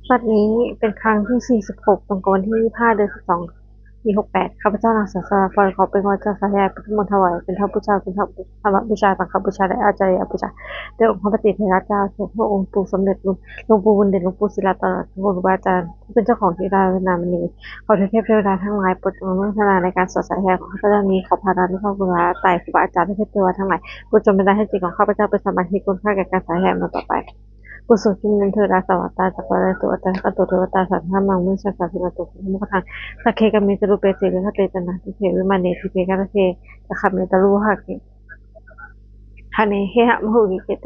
บัดนี้เป็นครั้งที่46ตรงกับวันที่25เดือน12ปี68ข้าพเจ้านางสาวสราพรขอเป็นวาจาสาธยายพุทธมนต์ถวายเป็นพระบูชาคุณธรรมบูชาสังฆบูชาและอาจารยบูชาโดยองค์พระปฏิเทระเจ้าส่วนพระองค์ปู่สมเด็จหลวงปู่บุญเด่นหลวงปู่ศิลาตลอดครูบาอาจารย์ผู้เป็นเจ้าของธิดานามณีขอเทพเทวดาทั้งหลายโปรดจงอนุโมทนาในการสวดสาธยายของข้าพเจ้านี้ขอพารานุภาพบุญวาไตรครูบาอาจารย์และเทพเทวดาทั้งหลายโปรดจงเป็นได้ให้จิตของข้าพเจ้าเป็นสมาธิคุณค่าแก่การสาธยายมาต่อไป กุศลจินนันเทอราสวัตตาจักรวาลตุอัตตะกตุเทวตาสัทธามังมุชาสัพพิตุมุขทังสักเคกมิตรูเปเสวิหเตจันททิเทวิมาเนทิเปกะเทจะขับเมตรูหะเกคะเนเฮหะมหุกิเกเต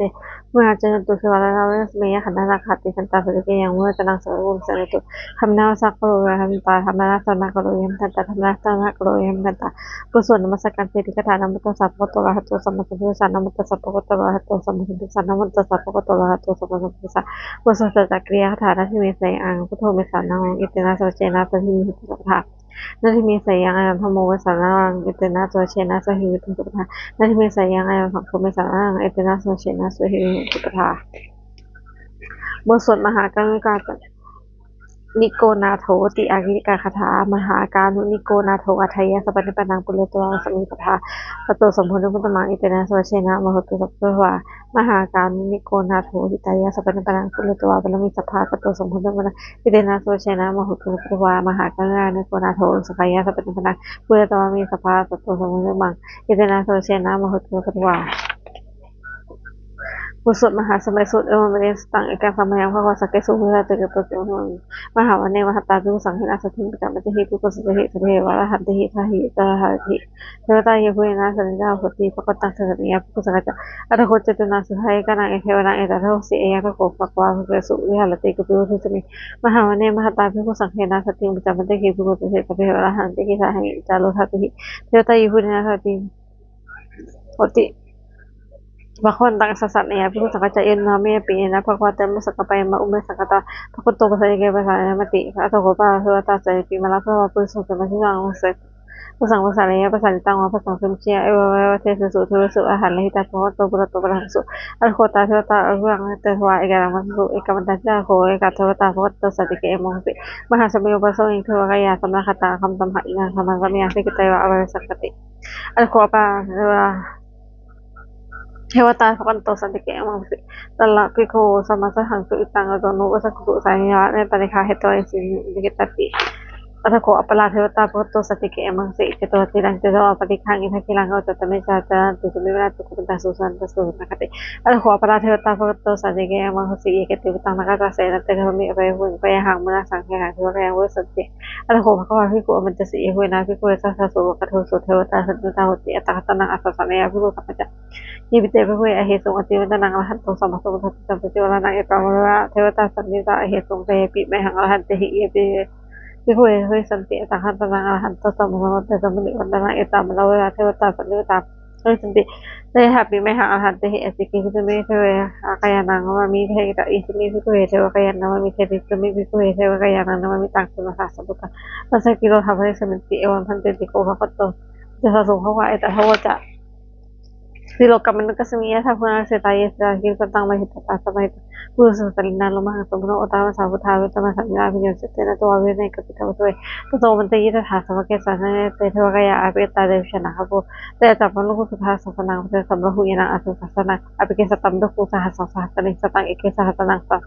เมื่อเจริญตุเทวราเราสมัยขันธนาคติสันตาปริเกยังเมื่อจะนังสารวงสารตุคำนาสักโรยคำตาคำนาสนากโรยมทันตาคำนาสนากโรยมทันตากุศลนมัสการเสติกถานามตสัพพะโตระหะโตสัมมาสัมพุทธัสสะนามตสัพพะโตระหะโตสัมมาสัมพุทธัสสะนามตสัพพะโตระหะโตสัมมาสัมพุทธัสสะกุศลจักริยคถานาทิเมสัยอังพุทโธเมสานังอิตินาสเจนะปะทิมิสุปทานาทิเมสัยยังอายัมพโมเวสานังอิตินาสเจนะสหิวิตุสุปทานาทิเมสัยยังอายัมสังโฆเมสานังอิตินาสเจนะสหิวิตุสุปทาบทสวดมหาการุณิกานิโกนาโถติอากิกาคาถามหาการุนิโกนาโถอัฏฐยสัพพะนิปนังปุเรโตสมิปทาปโตสมพุทธมุตตมังอิเตนะสวเชนะมโหตุสัพพะวามหาการุนิโกนาโถติตายสัพพะนิปนังปุเรโตปรมิสัพพะปโตสมพุทธมุตตมังอิเตนะสวเชนะมโหตุสัพพะวามหาการุนิโกนาโถสัพพะสัพพะนิปนังปุเรโตปรมิสัพพะปโตสมพุทธมังอิเตนะสวเชนะมโหตุสัพพะวาบทสวดมหาสมัยสุดเอวเมเรสตังเอการสมัยพระวสเกสุเวลาเตเกปะเกวมหาวันเนมหตาภิกขุสังฆนาสถิปจามติหิภิกขุสัตถิสเทวะระหันติหิทาหิตาหะหิเทวตาเยพุนะสันนิจาโหติปะกตังสันนิยาภิกขุสังฆะอัตโคจตุนาสุทัยกานังเอเทวนาเอตโทสิเอยะภะโกภะกวาภะเกสุวิหารติกุปิโทุสมิมหาวันเนมหตาภิกขุสังฆนาสถิปจามติหิภิกขุสัตถิสเทวะระหันติหิทาหิจาโลทัตติหิเทวตาเยพุนะสันติโหติ Pakwantang sa sanayaภิกขุสังฆะเอ็นนาเมปีนะภควาเตมุสกปายมะอุเมสังกตาภคุโตปัสสะเกปัสสะนะมติพระโตโกปะเทวตาสยปิมาลาภวะปุสุสมัชิตังวะเสภุสังภาษาเลยภาษาตังวะภาษาสมเชียเอวะวะเทสุสุเทวสุอาหารเลยตาภวะโตปุระโตปะหังสุอัลโคตาเทวตาอวังเตถวาเอกามังสุเอกมัตตาจาโคเอกาเทวตาภวะโตสัตติเกมงสิมหาสมิโยปะโสอิงเทวะกายาสัมมาคตาคัมตัมหะอินังสัมมากัมยังสิกิตยวะอวะสังกติอัลโคปะเทวะHewata kanto sa dike amang si tala piko sa masahan ko itang agono sa kuku sa niya na panikha heto ay sin dikit tapi ata ko apala hewata poto sa dike amang si ito tilang tito patikhang ina kilang ko tatame sa ta tusumi na to kunta susan ta susan nakate ata ko apala hewata poto sa dike amang si ikete utang nakakasay na taga mi apay hun pay hang muna sang kaya ko kaya wo sa ti ata ko makawa ko amadja si iho na ko sa so katho so hewata sa ta hoti ata katanang asa sa na ko kapata Ibig ko ay heso at yung tanang lahat ng sama sa mga sa pagkakala ng ipamula tewata sa nita ay heso kay pi may hang lahat tehi ibi ko ay hoy santi at ang tanang lahat sa mga sa mga ng itamala tewata sa nita hoy santi ay happy may hang lahat tehi at sige ko may ko kaya nang mami kaya ita isimi ko ay tewa kaya nang mami kaya isimi ko ay tewa kaya nang mami tang sa masasabutan sa kilo habay sa minti ewan santi ko hakot sa sungkaw ay tahawa Silokaman nagkasamiya sa punang sa tayo sa akin sa tang mahita sa mahita. Puso sa talina lumang sa puno o tama sa butawi tama sa mga pinyo sa tinatuwawi na ikapita ko suwe. Totoo man tayo sa hasa magkesa na tayo kaya api tayo siya nakapo. Tayo tapang luko sa hasa sa nang sa bahu yan ang aso sa nang api kesa tamdo ko sa hasa sa tang ikesa hasa nang sa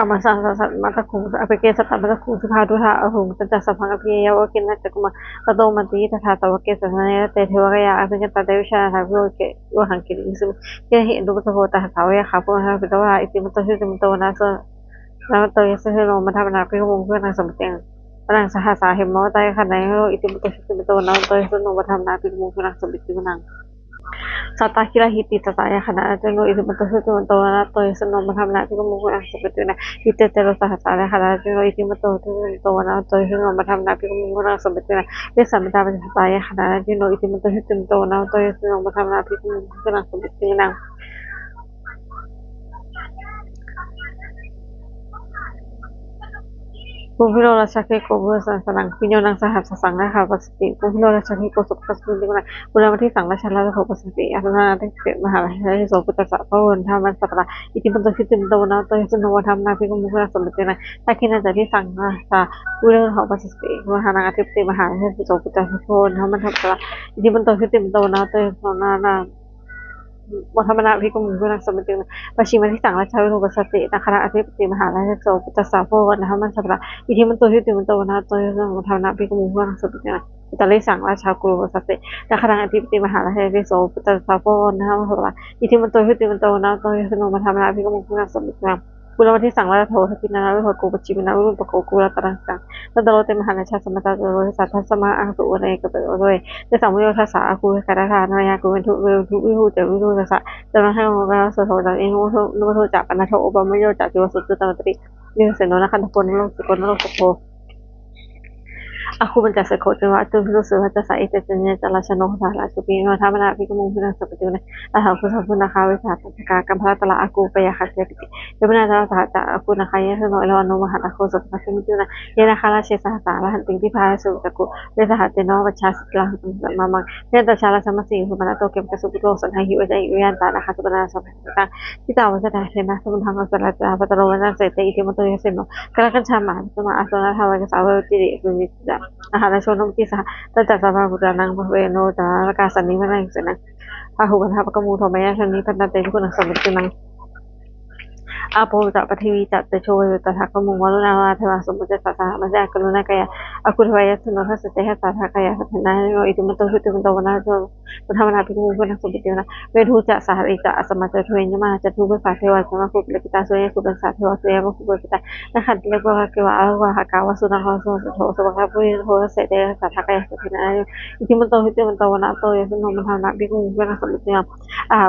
masa mata kung apike sa tabata kung sa hadu ha ahung sa sa phang apike ya wakin na kuma tado mati ta tha wake sa na te thewa ya apike ta dev sha ha bro ke wa han ki isu ke hi ndo sa hota ha sawa ya khapo ha bi dawa iti mata si tum na sa na to ya sa no ma tha na pe ko ko na sam teng parang sa ha sa him mo ta kha na yo iti mata si tum na to ya no ma tha na pe ko ko na sam bi nang sa takira hiti sa taya kana tengo isu mata su tu to na to isu no ma na ti ko mo ang seperti na hite tero sa hasara kana tengo iti mata to na to isu no ma na ti ko mo ang seperti na desa mata sa taya kana tengo iti mata su tu to na to isu no ma na ti ko mo ang seperti na Pumilo Rasaki Kobo Sansalang Pinyo ng Sahab sa Sangha Habasati Pumilo Rasaki ko Supasudi ko na Mula mati Sangha Shala ko Pasati at na natin Mahala so puta sa Pawon Haman Satra Itipunto Sitim na to yung nawa ham natin kung muna sa Matina Takin na dali Sangha sa Ulo Habasati Mahana Atip Mahala so puta sa Pawon Haman Satra Itipunto Sitim na to yung na Mohammed Abi kung sa mating Pashima sang la chawi ko sa ti nakara ati ti mahala so puta sa po na haman sa pra ihi man to hi ti man to na to Mohammed Abi kung sa mating talay sang la chaw ko sa ti nakara ati ti mahala he so puta sa po na haman sa pra ihi man to hi ti man to na to Mohammed Abi kung sa mating Pulauที่สั่งแล้วโทรที่นาวิโหกูปชิมินาวิปโกกูละตรังสังแล้วตลอดเต็มหานาชาสมตาโดยสัทธสมาอังสุอะไรก็ไปด้วยจะสั่งวิโรธาษากูคาราคานายากูเป็นทุวิหูเจวิโรธาษาจะมาให้โมกาสโทจากเองนุโทจากปนัทโทอบามิโยจากจิวสุตตันตริเรื่องเสนอนักขันตพลโลกสกลโลกสโพ Aku mencari kode waktu itu suatu saat itu ternyata jalan senang salah tapi mauทำอะไรก็มุ่งไปทางseperti itu aku sampai nak kawin saat kakak pada telah aku payah kerja gitu sebenarnya telah saat aku nak kaya senang lawan nomor aku seperti itu ya nak kalah sih saat lah tinggi pada suatu aku ya saat itu baca setelah mama ya tersalah sama sih sebenarnya tuh kem kesubut losan hiu aja yang tak nak sebenarnya sampai kita awal sudah senang sebenarnya setelah apa terlalu saya itu itu ya senang karena kan sama asalnya hawa kesawal jadi begitu Aha so nung ti sa ta ta sa ba buda nang ba we no ta ka san ni ma nang sa nang ha hu ban ha pa ka mu tho ma ya san ni pa ta te ku nang sa bu ti nang อาโปจะปฐวีจัตตโชยตถาคมุงวรุณาวาเทวาสมุจจสัสสะมัจจกรุณากายะอกุทวายะสนุทัสสะเตหะสาทากายะสัพพนาโยอิติมโตหุติมโตวนาโสปุถามนาภิกขุมุนัสสุปิตินะเวทุจะสาริจะอสมัจจเทวยมะจะทุเปสาเทวะสมะคุปเลกิตาโสยะคุปสาเทวะโสยะมะคุปปิตานะขันติเลกวะเกวะอะวะหะกาวะสุนังโสโสสวะคะปุริโทสะเตหะสาทากายะสัพพนาโยอิติมโตหุติมโตวนาโสยะสนุปุถามนาภิกขุมุนัสสุปิตินะ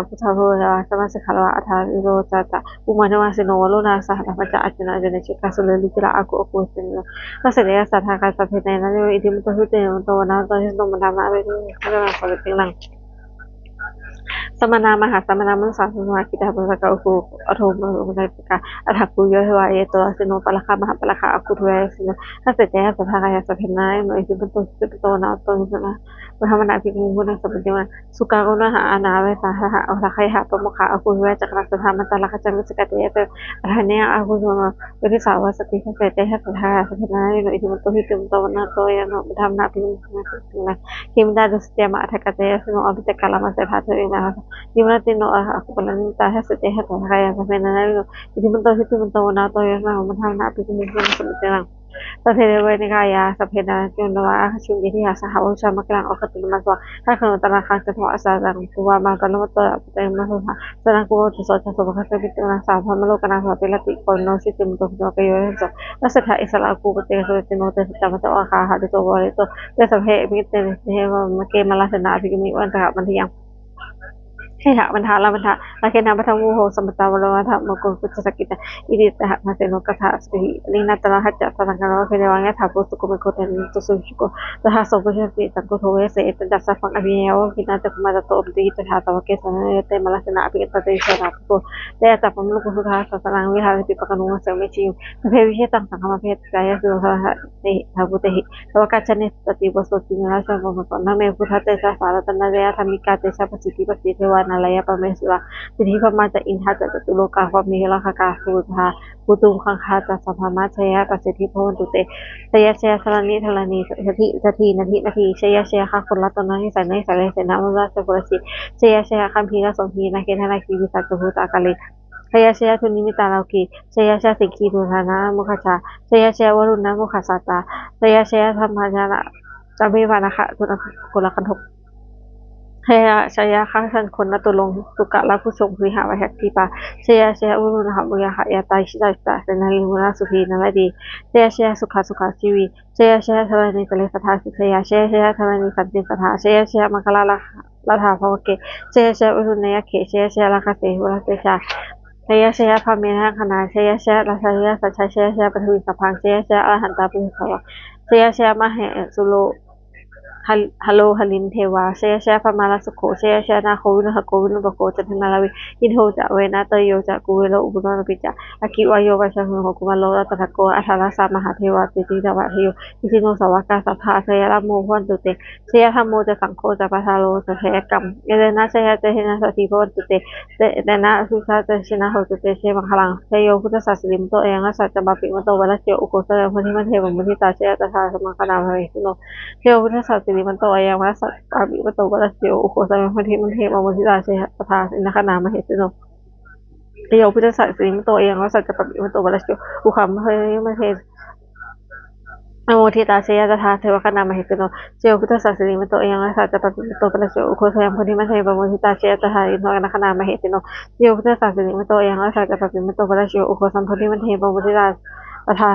พุทธะโหระสมัสสะขะละอะทาวิโรจตะอุมานะวะสิโนวโรนาสหปัจจอาจนะเจกาสุเลลิกละaku sinก็เสด็จสัทธาการสัพเพเนนะโยอิติมุตหุเตมุตวนะตหิสโนมะธรรมะเวทุพระสัพเพติลัง Sama-sama ha sama-sama sa semua kita berkata aku atau mereka aku yo hewa itu sino palaka maha palaka aku tuh sino kase ya sahaja ya sabena no itu betul na to sana Muhammad Nabi mungkin seperti mana suka guna ha anawe saha ora kai ha pemuka aku tuh cakra sama talaka cami sekate ya hanya aku sama jadi sawa seperti kase ya sahaja sabena no itu betul na to ya no Muhammad Nabi mungkin kimda dusya ma kate ya sino abte kalama se hatu ina Gimana tino aku pernah minta setiap kaya sampai nana itu bentuk itu bentuk na to ya na man na pi kumu seperti lang tapi dewe ni kaya sampai na jono chung jadi asa hawa sama kelang o ketu mas wa ka kono tara ka ke to asa lang tuwa ma kalo to apte ma so sarang ko to so so ka se bitu na sa ma lo kana sa pela ti ko no si tim to to ke yo so na sa tha isala ku te so ti no te sa ma to ka ha to bo to te sa he mi te he ma ke mala sa na pi mi wan ta man yang ให้หะมันทาละมันทาลาเคนะปะทะมูโหสัมปตาวะวะทะมะกุกุจสกิตะอิติตะหะมาเสโนกะทะสติลินะตะระหัจจะสังกังวะเพเรวังยะทาโกสุโกเมโกเตนิตุสุชิโกตะหะโสปะชะติตังโกโทเวเสตะจัสสะฟังอภิเยวะกินะตะกุมาตะโตอปติตะหะตะวะเกสะนะเตมะละสนะอภิกตะเตชะระโกเตยะตะปะมะลุกุสุทาสะสะลังวิหารติปะกะนุมะเสเมชิเพวิเชตังสังฆมะเพตกายะสุหะเตหะบุเตหิตะวะกะชะเนตติปะโสตินะสะภะมะปะนะเมพุทธะเตสะสารตนะเวะธรรมิกาเตสะปะสิติปะสิเทวานะลายะปะเมสุสิทธิพมาจะอินทาจะตุโลกาความมีราคากาสุภาปุตุคังคาจะสัพพมาชยะปัสสิทธิพวันตุเตชยะชยะสรณีธรณีสถินาทีชยะชยะค่ะคนละตนนั้นใส่ในใส่เลยใส่น้ำมันราชบุรสีชยะชยะคัมภีร์สมภีนาเกณฑ์นาคีวิสัตตุตากาลิชยะชยะทุนิมิตาลาคีชยะชยะสิกขีทุธานะมุขชาชยะชยะวรุณนะมุขสัตตาชยะชยะธรรมญาณจามิวานะคะกุลกันทกSaya akan kona tolong suka laku song hui hawa hekti pa saya urun ha buya ha ya tai shi tai ta na li mura su hi na di saya suka siwi saya thalani kale fatha saya thalani sabdi fatha saya makala la tha fa ke saya urun ya ke saya la ka se wala se cha saya pamena kana saya la saya sa saya pathui sapang saya arahanta pu sawa saya ma he sulu ฮัลโลหลินเทวาเชยแชพมาลสุโขเชยแชนาโควินหโควินปโคจันทนาลาวิอินโทจะเวนะเตโยจะกุเวโลอุปนนปิจะอากิวายโยวัชหุกุมาโลรัตถโกอัฏฐาสามหาเทวาติติตวะเทโยอิทิโนสวากาสัทธาเชยละโมพันตุเตเชยธรรมโมจะสังโฆจะปะทาโลจะเชยกรรมเยเดนะเชยจะเฮนะสติพันตุเตเดนะสุชาจะชินะโหตุเตเชยมังคลังเชยโยพุทธศาสนิมโตเองะสัจจะบาปิมโตวัลเชยอุโกสะพุทธิมันเทวมุทิตาเชยตถาสมังคณาภเวสิโนเทวพุทธศาสนิมันโตเองะสัจปาปิมโตวัลเชยอุโกสะพุทธิมันเทวมุทิตาเชยตถาสินคณามเหสิโนเทวพุทธศาสนิมันโตเองะสัจจะปาปิมโตวัลเชยอุคัมภเวมันเทอโมทิตาเชยตถาเทวคณามเหสิโนเทวพุทธศาสนิมันโตเองะสัจจะปาปิมโตวัลเชยอุโกสะพุทธิมันเทวมุทิตาเชยตถาสินคณามเหสิโนเทวพุทธศาสนิมันโตเองะสัจจะปาปิมโตวัลเชยอุโกสะพุทธิมันเทวมุทิตาประธา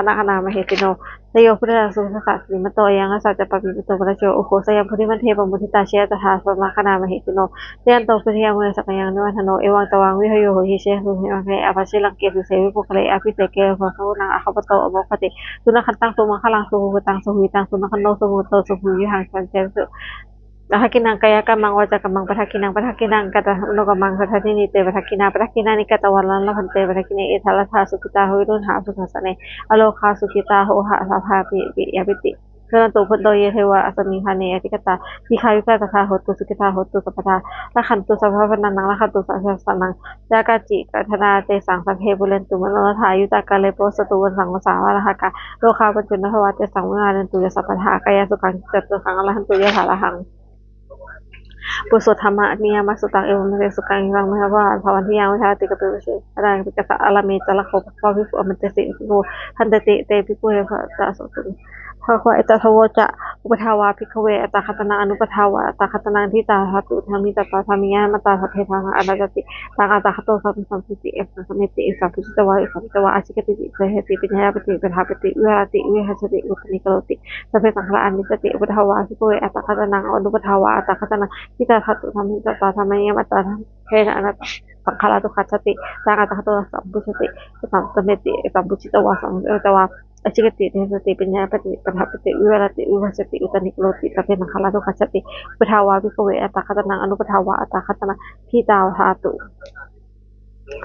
นคณามเหสิโนเทโยพุทธสุขสัสสิมโตยังสัจจปปิมโตปะโชโอโคสยังพุทธิมันเทปมุทิตาเชยตถาสมาคณามเหสิโนเตียนโตพุทธิยังเวสักยังนิวัฒโนเอวังตวังวิหโยโหหิเชสุหิมังเคอภัชชิลังเกสุเสวิปุคเลอภิเสเกภะคะวนังอะคะปะโตอโมคติสุนัขตังสุมังคลังสุหุตังสุหุตังสุนัขโนสุหุโตสุหุยิหังสันเจสุPatakinan kaya kamang waja kamang patakinan kata uno kamang pathatini te patakina ni kata warlan la phante patakine ethala tha sukita hoirun ha sukasane alokha sukita ho ha sapha pi yapiti kana to photo ye thewa asami khane atikata dikhayu ka tatha hotu sukita hotu sapatha la khantu sabha panang la khantu sanang jakachi kathana te sang saphe bulen tumano tha ayuta kale posatu wan sang sawa la ka lokha panjuna hawa te sang ngaran tu ya sapatha kaya sukang jatu kang la hantu ya hala hangปุโสธรรมะนิยามสุตังเอวมเรสุกังรังมหาวาภวันที่ยังวิชาติกเปวิเชอะไรปิกษาอลาเมจละโคปะวิปุอมันเตสิโนทันเตติเตปิปุเรภะตาสุตุภะคะเอตทโวจะอุปทาวาภิกขเวอตคัตนาอนุปทาวาตคัตนาทิตาหตุธรรมิตตาธรรมิยามตาสัพเพทางอนัตติตังอัตถะโตสัมสัมปิติเอสัมเมติสัมพุทธวาสัมพุทธวาอาชิกติเสหติปัญญาปฏิปัฏฐาปฏิวิหารติวิหารติอุปนิโกติสัพเพสังขารอนิจติอุปทาวาภิกขเวอตคัตนาอนุปทาวาตคัตนาทิตาหตุธรรมิตตาธรรมิยามตาเพนะอนัตตสังขารทุกขัจติตังอัตถะโตสัมพุทธติสัมสมเมติสัมพุทธวาสัมพุทธวาอาชิกติเทสติปัญญาปฏิปัฏฐาปฏิวิหารติวิวัชติอุตนิโกติสัพเพสังขารทุกขัจติอุปทาวาภิกขเวอตคัตนาอนุปทาวาตคัตนาทิตาหตุ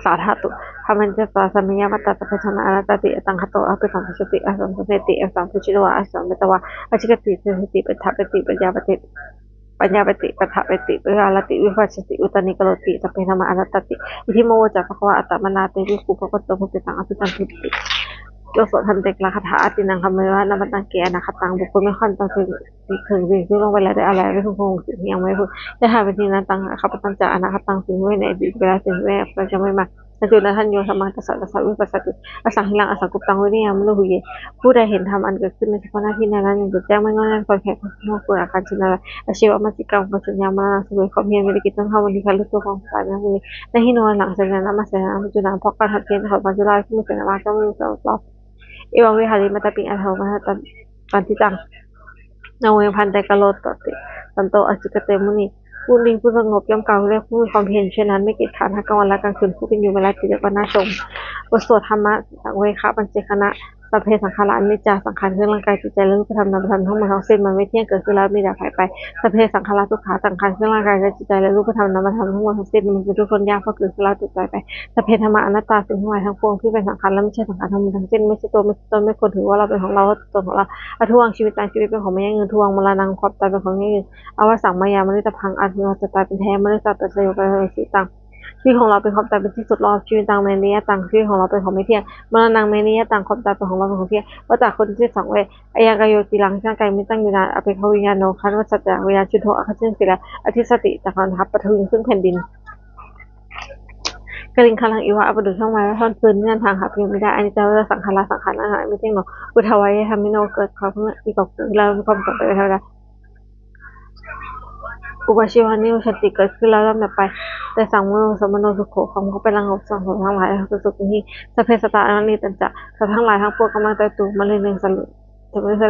สาธาตุธรรมันจะตาสัมยามัตตาสัพพะนาอนัตติตังหะโตอภิสัมพุชติอสัมสเมติอสัมพุชิโตวะอสัมเมตวะอาชิกติเทสติปัฏฐาปฏิปัญญาปฏิปัญญาปฏิปัฏฐาปฏิวิหารติวิวัชติอุตนิโกติสัพเพธรรมะอนัตติอิทิโมจะภควะอัตตมนาเตวิคุปะปะโตภุตังอภิสัมพุติโยโสทันเตกละคาถาอตินังคำเมวะนับตังเกอนาคตังบุคคลไม่ค่อนตังถึงสิ่งที่ลงไปแล้วได้อะไรไม่คงสิ่งที่ยังไม่พูดจะหาเป็นที่นั้นตังขับตังจะอนาคตังสิ่งไม่ในอดีตเวลาสิ่งแรกเราจะไม่มาแต่จุดนั้นท่านโยสมังตัสสะตัสสะวิปัสสติอสังหิลังอสังกุปตังวิริยามโลหุเยผู้ใดเห็นธรรมอันเกิดขึ้นในเฉพาะหน้าที่นั้นอย่างจะแจ้งไม่งอนนั่นคอยแขกนอกเปลือกอาการชินาอาชีวมัสสิกรรมปัจจุบันมาสวยความเพียรวิริกิจต้องเข้าวันที่การลุกตัวของสายนั้นนี้ในที่นอนหลังเสร็จแล้วมาเสร็จแล้วปัจจุบันพอการทัดเทียนเขาปัจจุบันที่มีเสนามาก็มีสอบเอวังวิหาริมัตตปิงอัตถมหะตันติตังนาเวพันไตกะโลตติสันโตอจิกเตมุนีผู้ลิงผู้สงบย่อมกล่าวเรียกผู้มีความเพียรเช่นนั้นไม่กิจขันธ์ทั้งกลางวันและกลางคืนผู้เป็นอยู่เวลาจิตก็น่าชมบทสวดธรรมะสังเวคะปัญจคณะสัพเพสังขารอนิจจาสังขารคือร่างกายจิตใจและรูปธรรมนามธรรมทั้งหมดทั้งสิ้นมันไม่เที่ยงเกิดขึ้นแล้วมีดับหายไปสัพเพสังขารทุกขาสังขารคือร่างกายจิตใจและรูปธรรมนามธรรมทั้งหมดทั้งสิ้นมันเป็นทุกคนยากเพราะเกิดขึ้นแล้วจิตใจไปสัพเพธรรมะอนัตตาสิ่งทั้งหลายทั้งปวงที่เป็นสังขารและไม่ใช่สังขารทั้งหมดทั้งสิ้นไม่ใช่ตัวไม่ใช่ตนไม่ควรถือว่าเราเป็นของเราตัวของเราอทวงชีวิตตายชีวิตเป็นของไม่ยั่งยืนทวงมรณะความตายเป็นของยั่งยืนอวสังมายามฤตพังอาทิเราจะตายเป็นแท้มฤตตัดเสยไปเลยสิตังชีวิตของเราเป็นความตายเป็นที่สุดรอชีวิตตังเมนียตังชีวิตของเราเป็นของไม่เที่ยงมรณะเมนียตังความตายเป็นของเราเป็นของเที่ยงว่าจากคนที่สองเวอายากโยติลังช่างไกลไม่ตั้งอยู่นานอภิเขาวิญญาณโนคันวัจจะวิญญาณชุดโธอาคาซึ่งศิลาอธิสติจากการทับปฐวิซึ่งแผ่นดินกลิงคัลังอีวะอปดุช่องไม้และท่อนปืนเงื่อนทางหาเพียงไม่ได้อันนี้จะว่าสังขารสังขารอาหารไม่จริงหรอกอุทวายทำให้โนเกิดความมีกอบเรามีความต่อไปเท่าไรอุปชิวานิวชติเกิดขึ้นแล้วลำดับไปแต่สังโมสมโนสุโขของเขาเป็นรังอบสังของทั้งหลายคือสุขที่สเพสตาอนันติตันจะสัตว์ทั้งหลายทั้งปวงกำลังใจตูมันเลยหนึ่งสลุแต่ไม่ใช่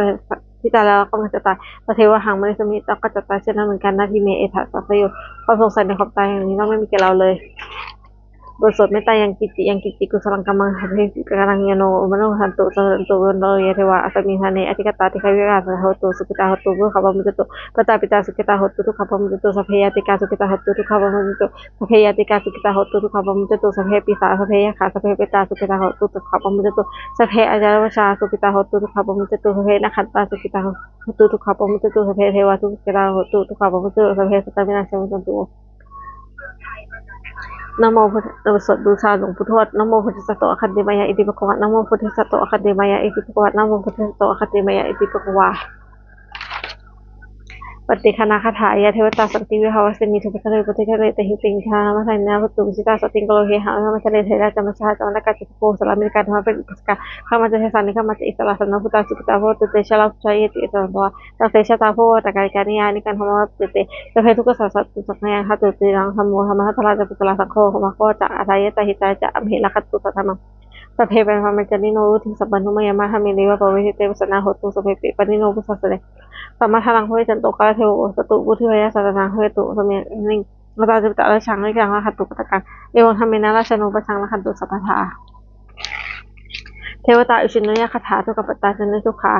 ที่ตายแล้วก็มันจะตายพระเทวะหังมันจะมีต้องก็จะตายเช่นนั้นเหมือนกันหน้าที่เมเอทัสสัพโยความสงสัยในความตายอย่างนี้ต้องไม่มีแก่เราเลย บทสวดเมตตายังกิจกุศลังกัมมังหัตถิกานังยโนมโนหันตุสันตุโนเยเทวะอัสมิหาเนอธิกตาติคาวิราสโหตุสุขิตาโหตุบุขปมุจตุปตาปิตาสุขิตาโหตุทุกขปมุจตุสัพเพยติกาสุขิตาโหตุทุกขปมุจตุสัพเพยติกาสุขิตาโหตุทุกขปมุจตุสัพเพปิสาสัพเพยขาสัพเพปิตาสุขิตาโหตุทุกขปมุจตุสัพเพอาจารวชาสุขิตาโหตุทุกขปมุจตุสัพเพนขันตาสุขิตาโหตุทุกขปมุจตุสัพเพเทวะสุขิตาโหตุทุกขปมุจตุสัพเพสัตตวินาศมุจตุนะโมพุทธสวดบูชาหลวงปู่ทวดนะโมพุทธสัตว์อคันติมายาอิติปะกวานะโมพุทธสัตว์อคันติมายาอิติปะกวานะโมพุทธสัตว์อคันติมายาอิติปะกวาปฏิคณาคาถายาเทวตาสันติวิภาวสินีทุปทะเลปฏิทะเลตหิติงทามัทายนาพุตุสิตาสติงโกโลเฮหะมัทะเลเทระจามชาจามนากาจิโกสลามิกาธรรมเป็นปุสกาข้ามาจะเทสานิข้ามาจะอิสระสันนพุตตาสุกิตาโพตเตชะลาพุชัยติตระวะตัเตชะตาโพตะกายกานิยานิกันธรรมะเตเตสเพทุกสัสสะตุสังฆังหะตุติรังธรรมโมธรรมะทราจะปุตตะสังโฆขมะโคจะอาทายตะหิตาจะอมหิละคัตตุสัทธัมมังสเพเปพามัจจนิโนรุทิสัพพนุมยามะธรรมิเลวะปะเวทิเตวสนาโหตุสเพเปปนิโนปุสัสสะสัมมาทานังเพื่อจันโตกาลเทวสตุบุทิพยาสัตนังเพื่อตุสเมนิงมาตาจิตตะราชังนิจังละขันตุปตกันเอวังธรรมินาราชโนปชังละขันตุสัพพทาเทวตาอุชินโนยคาถาทุกขปตาจนิสุขา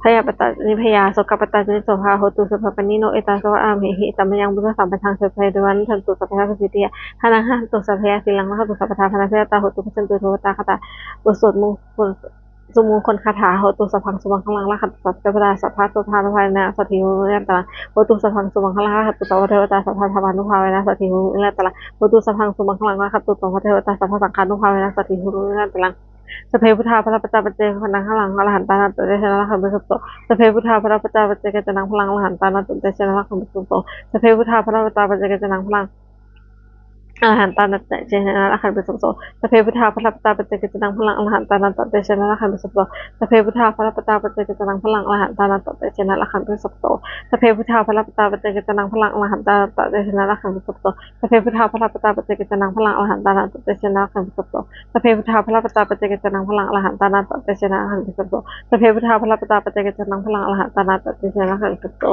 พยาปตานิพยาสกปตาจนิโสภาโหตุสัพพปนิโนเอตาสวะอามหิตัมยังบุตรสัมปทังเสพเดวันทันตุสัพพทาสิทธิยพนังหันตุสัพพยาสิลังละขันตุสัพพทาพนังเสตาโหตุปัจจันตุเทวตาคตาบทสวดมงคลสมุคนคาถาโหตุสัพพังสุบังคลังละขันตุสัพพทาสัพพะตุทานุภาเวนะสัทธิหุเรนตระโหตุสัพพังสุบังคลังละขันตุสัพพเทวตาสัพพะธรรมานุภาเวนะสัทธิหุเรนตระโหตุสัพพังสุบังคลังละขันตุสัพพเทวตาสัพพะสังฆานุภาเวนะสัทธิหุเรนตระสเพพุทธาพระปัจจาปัจเจกพลังข้างหลังอรหันตานันตุเตชนะละขันตุสัพโตสเพพุทธาพระปัจจาปัจเจกเจนังพลังอรหันตานันตุเตชนะละขันตุสัพโตสเพพุทธาพระปัจจาปัจเจกเจนังพลังอรหันตานันตเจนะละขันตุสัพโตสเพพุทธาพระปัจจาปัจเจกเจนังพลังอรหันตานันตุเตชนะละขันตุสัพโตสเพพุทธาพระปัจจาปัจเจกเจนังพลังอรหันตานันตุเตชนะละขันตุสัพโตสเพพุทธาพระปัจจาปัจเจกเจนังพลังอรหันตานันตุเตชนะละขันตุสัพโตสเพพุทธาพระปัจจาปัจเจกเจนังพลังอรหันตานันตุเตชนะละขันตุสัพโตสเพพุทธาพระปัจจาปัจเจกเจนังพลังอรหันตานันตุเตชนะละขันตุสัพโตสเพพุทธาพระปัจจาปัจเจกเจนังพลังอรหันตานันตุเตชนะละขันตุสัพโต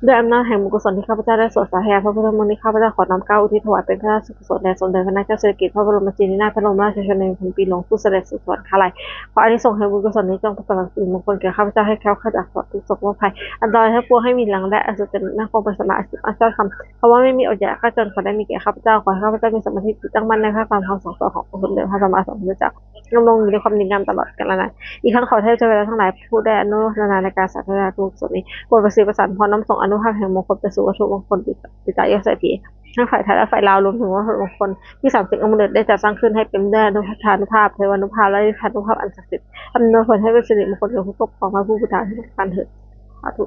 ด้วยอำนาจแห่งบุญกุศลที่ข้าพเจ้าได้สวดสาธยายพระพุทธมนต์นี้ข้าพเจ้าขอน้อมเกล้าอุทิศถวายเป็นพระราชกุศลแด่สมเด็จพระนางเจ้าสิริกิติ์พระบรมราชินีนาถพระบรมราชชนนีพันปีหลวงผู้เสด็จสู่สวรรคาลัยขออานิสงส์แห่งบุญกุศลนี้จงประสบสิ่งมงคลแก่ข้าพเจ้าให้แคล้วคลาดจากทุกโศกโรคภัยอันตรายทั้งปวงให้มีหลังและอสุจริตนาคงเป็นสมาอาเจ้าคำเพราะว่าไม่มีอดอยากข้าจนขอได้มีแก่ข้าพเจ้าขอให้ข้าพเจ้ามีสมาธิตั้งมั่นในพระธรรมคำสอนของพระพุทธเจ้าพระสัมมาสัมพุทธเจ้าดำรงอยู่ในความดีงามตลอดกาลนานอีกทั้งขอเทพเจ้าเวลาทั้งหลายผู้ได้อนุโมทนาในการสาธยายบุญกุศลนี้โปรดประสิทธิ์ประสานพรน้ำส่งอนุภาพแห่งมงคลไปสู่วัตถุมงคลปิตายศพีทั้งฝ่ายไทยและฝ่ายลาวรวมถึงวัตถุมงคลที่30องค์เด็จได้จัดสร้างขึ้นให้เป็นได้อนุทานุภาพเทวานุภาพและทานุภาพอันศักดิ์สิทธิ์อำนวยผลให้เป็นสิริมงคลแก่ผู้ปกครองและผู้บูชาทุกท่านเถิดสาธุ